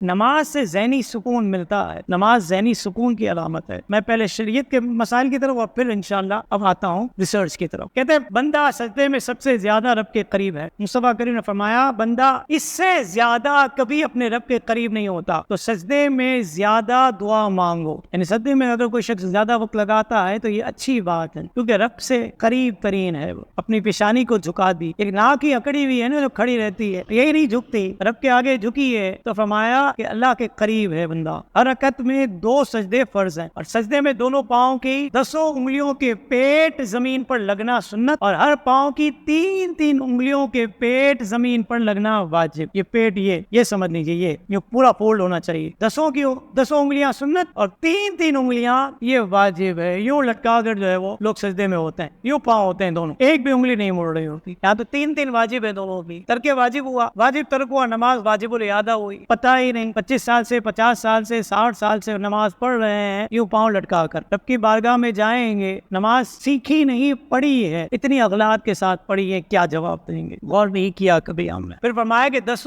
نماز سے ذہنی سکون ملتا ہے، نماز ذہنی سکون کی علامت ہے۔ میں پہلے شریعت کے مسائل کی طرف اور پھر انشاءاللہ اب آتا ہوں ریسرچ کی طرف۔ کہتے ہیں بندہ سجدے میں سب سے زیادہ رب کے قریب ہے۔ مصطفیٰ کریم نے فرمایا بندہ اس سے زیادہ کبھی اپنے رب کے قریب نہیں ہوتا، تو سجدے میں زیادہ دعا مانگو۔ یعنی سجدے میں اگر کوئی شخص زیادہ وقت لگاتا ہے تو یہ اچھی بات ہے، کیونکہ رب سے قریب ترین ہے۔ وہ اپنی پیشانی کو جھکا دی، ایک ناک ہی اکڑی ہوئی ہے نا جو کھڑی رہتی ہے، یہی نہیں جھکتی، رب کے آگے جھکی ہے، تو فرمایا کہ اللہ کے قریب ہے بندہ۔ ہر رکعت میں 2 سجدے فرض ہیں، اور سجدے میں دونوں پاؤں کی 10 انگلیوں کے پیٹ زمین پر لگنا سنت، اور ہر پاؤں کی 3 انگلیوں کے پیٹ زمین پر لگنا واجب۔ یہ پیٹ یہ سمجھ لیجیے، یہ پورا فولڈ ہونا چاہیے۔ 10 انگلیاں سنت اور 3 انگلیاں یہ واجب ہے۔ یوں لٹکا کر جو ہے وہ لوگ سجدے میں ہوتے ہیں، یوں پاؤں ہوتے ہیں دونوں، ایک بھی انگلی نہیں مڑ رہی ہوتی۔ یہاں تو 3 واجب ہے دونوں کی، ترک واجب ہوا، واجب ترک ہوا، نماز واجب الاعادہ ہوئی۔ پتہ ہی نہیں 25 سال سے 50 سال سے 60 سال سے نماز پڑھ رہے ہیں یوں پاؤں لٹکا کر، رب کی بارگاہ میں جائیں گے، نماز سیکھی نہیں پڑھی ہے، اتنی اغلاط کے ساتھ پڑھی ہے، کیا جواب دیں گے؟ غور نہیں کیا کبھی ہم نے۔ پھر فرمایا کہ 10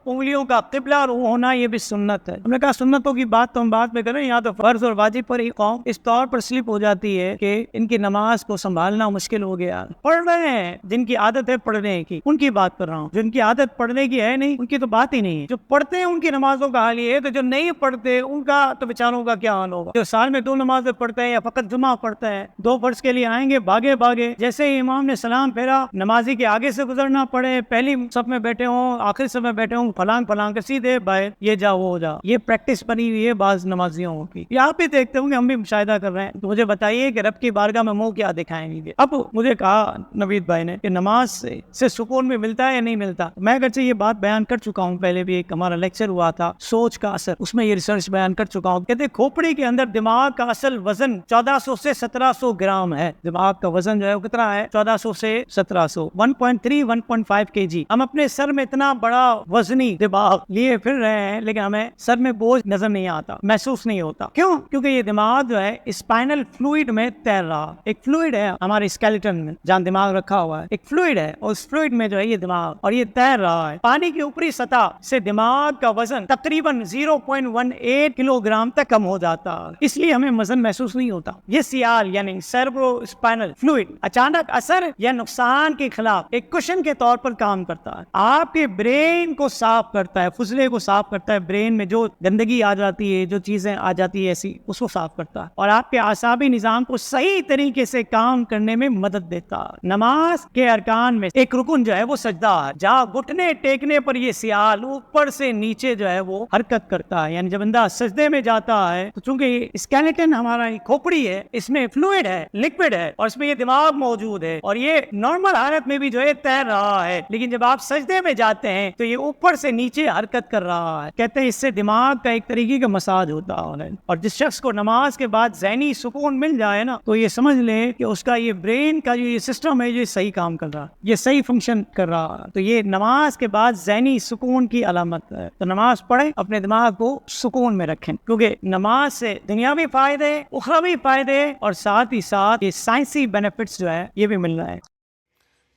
انگلیوں کا قبلہ ہونا یہ بھی سنت ہے۔ ہم نے کہا سنتوں کی بات تو ہم بعد میں کریں، یہاں تو فرض اور واجب پر ہی قوم اس طور پر سلپ ہو جاتی ہے کہ ان کی نماز کو سنبھالنا مشکل ہو گیا۔ پڑھ رہے ہیں، جن کی عادت ہے پڑھنے کی ان کی بات کر رہا ہوں، جن کی عادت پڑھنے کی ہے نہیں ان کی تو بات ہی نہیں ہے۔ جو پڑھتے ہیں ان کی نمازوں کا حال یہ ہے، تو جو نہیں پڑھتے ان کا تو بیچاروں کا کیا حال ہوگا؟ جو سال میں 2 نمازیں پڑھتے ہیں یا فقط جمعہ پڑھتے ہیں، 2 فرض کے لیے آئیں گے بھاگے جیسے ہی امام نے سلام پھیرا، نمازی کے آگے سے گزرنا پڑے، پہلی صف میں بیٹھے ہوں آخری صف میں بیٹھے ہوں، پھلانگ کے سیدھے باہر، یہ جا وہ جا، یہ پریکٹس بنی ہوئی ہے بعض نمازیوں کی۔ یہ آپ بھی دیکھتے ہوں گے، ہم بھی مشاہدہ کر رہے ہیں۔ تو مجھے بتائیے کہ رب کی بارگاہ میں منہ کیا دکھائیں گے؟ اب مجھے کہا نوید بھائی نے کہ نماز سے سکون میں ملتا ہے یا نہیں ملتا؟ میں اگرچہ یہ بات بیان کر چکا ہوں، پہلے بھی ایک ہمارا لیکچر ہوا تھا سوچ کا اثر، اس میں یہ ریسرچ بیان کر چکا ہوں۔ کہتے کھوپڑی کے اندر دماغ کا اصل وزن 1400 سے 1700 گرام ہے۔ دماغ کا وزن جو ہے وہ کتنا ہے؟ 1400 سے 1700، 1.3 1.5 kg۔ ہم اپنے سر میں اتنا بڑا وزنی دماغ لیے پھر رہے ہیں، لیکن ہمیں سر میں بوجھ نظر نہیں آتا، محسوس نہیں ہوتا۔ کیوں؟ کیونکہ یہ دماغ جو ہے اسپائنل فلوئڈ میں تیر رہا۔ ایک فلوئڈ ہے ہمارے اسکیلیٹن میں جہاں دماغ رکھا ہوا ہے، ایک فلوئڈ ہے، اور اس فلوئڈ میں جو ہے یہ دماغ، اور یہ تیر رہا ہے۔ پانی کی اوپری سطح سے دماغ کا وزن تقریباً 0.18 کلو گرام تک کم ہو جاتا ہے، اس لیے ہمیں وزن محسوس نہیں ہوتا۔ یہ سیال یعنی سیربرو اسپائنل فلوئڈ اچانک اثر یا نقصان کے خلاف ایک کشن کے طور پر کام کرتا ہے، آپ کے برین کو صاف کرتا ہے، فضلے کو صاف کرتا ہے، برین میں جو گندگی آ جاتی ہے، جو چیزیں آ جاتی ہے ایسی، اس کو صاف کرتا ہے، اور آپ کے اعصابی نظام کو صحیح طریقے سے کام کرنے میں مدد دیتا ہے۔ نماز کے ارکان میں ایک رکن جو ہے وہ سجدہ ہے، جہاں گھٹنے ٹیکنے پر یہ سیال اوپر سے نیچے جو ہے وہ حرکت کرتا ہے۔ یعنی جب بندہ سجدے میں جاتا ہے تو چونکہ اسکیلیٹن ہمارا کھوپڑی ہے، اس میں فلوئڈ ہے، لکوڈ ہے، اور اس میں یہ دماغ موجود ہے، اور یہ نارمل حالت میں بھی جو ہے تیر رہا ہے، لیکن جب آپ سجدے میں جاتے ہیں تو یہ اوپر سے نیچے حرکت کر رہا ہے۔ کہتے ہیں اس سے دماغ کا ایک طریقے کا مساج ہوتا ہے، اور جس شخص کو نماز کے بعد ذہنی سکون مل جائے نا، تو یہ سمجھ لے کہ اس کا یہ برین کا جو یہ سسٹم ہے یہ صحیح کام کر رہا ہے، یہ صحیح فنکشن کر رہا ہے۔ تو یہ نماز کے بعد ذہنی سکون کی علامت ہے۔ تو نماز پڑھیں، اپنے دماغ کو سکون میں رکھیں، کیونکہ نماز سے دنیاوی فائدے، اخروی فائدے، اور ساتھ ہی ساتھ یہ سائنسی بینیفٹس جو ہے یہ بھی مل رہا ہے۔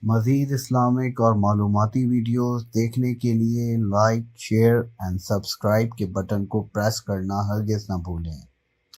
مزید اسلامک اور معلوماتی ویڈیوز دیکھنے کے لیے لائک، شیئر اینڈ سبسکرائب کے بٹن کو پریس کرنا ہرگز نہ بھولیں۔